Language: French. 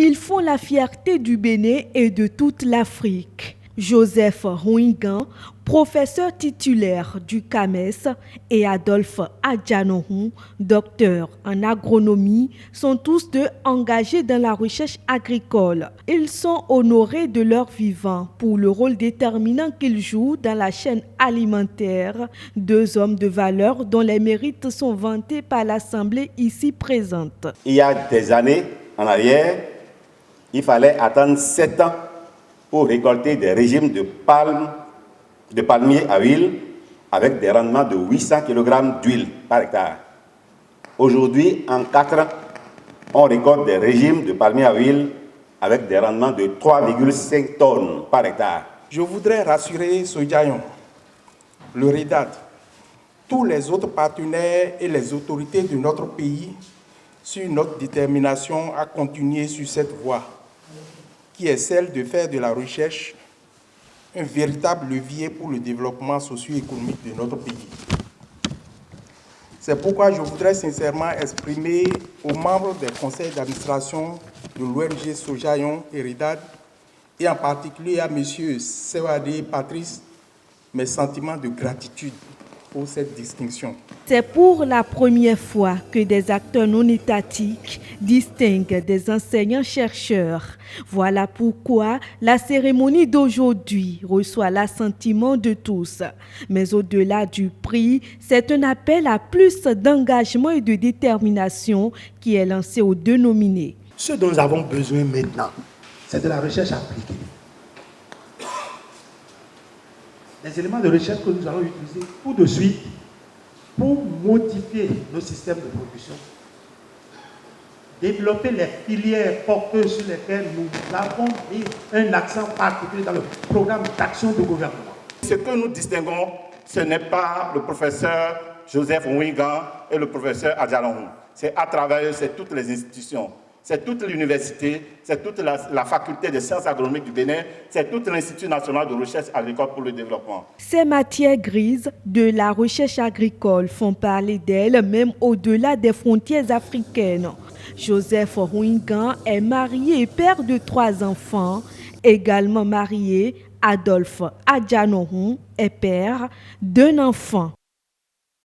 Ils font la fierté du Bénin et de toute l'Afrique. Joseph Rouingan, professeur titulaire du CAMES, et Adolphe Adjanohun, docteur en agronomie, sont tous deux engagés dans la recherche agricole. Ils sont honorés de leur vivant pour le rôle déterminant qu'ils jouent dans la chaîne alimentaire. Deux hommes de valeur dont les mérites sont vantés par l'Assemblée ici présente. Il y a des années en arrière, il fallait attendre 7 ans pour récolter des régimes de palmiers à huile avec des rendements de 800 kg d'huile par hectare. Aujourd'hui, en 4 ans, on récolte des régimes de palmiers à huile avec des rendements de 3,5 tonnes par hectare. Je voudrais rassurer Sojayon, le REDAD, tous les autres partenaires et les autorités de notre pays sur notre détermination à continuer sur cette voie, qui est celle de faire de la recherche un véritable levier pour le développement socio-économique de notre pays. C'est pourquoi je voudrais sincèrement exprimer aux membres des conseils d'administration de l'ONG Sojayon et REDAD, et en particulier à M. Sewade Patrice, mes sentiments de gratitude pour cette distinction. C'est pour la première fois que des acteurs non étatiques distinguent des enseignants-chercheurs. Voilà pourquoi la cérémonie d'aujourd'hui reçoit l'assentiment de tous. Mais au-delà du prix, c'est un appel à plus d'engagement et de détermination qui est lancé aux deux nominés. Ce dont nous avons besoin maintenant, c'est de la recherche appliquée. Les éléments de recherche que nous allons utiliser tout de suite pour modifier nos systèmes de production, développer les filières porteuses sur lesquelles nous avons mis un accent particulier dans le programme d'action du gouvernement. Ce que nous distinguons, ce n'est pas le professeur Joseph Rouingan et le professeur Adjanohun. C'est à travers eux, c'est toutes les institutions. C'est toute l'université, c'est toute la faculté de sciences agronomiques du Bénin, c'est tout l'Institut national de recherche agricole pour le développement. Ces matières grises de la recherche agricole font parler d'elles même au-delà des frontières africaines. Joseph Rouingan est marié et père de 3 enfants. Également marié, Adolphe Adjanohun est père d'1 enfant.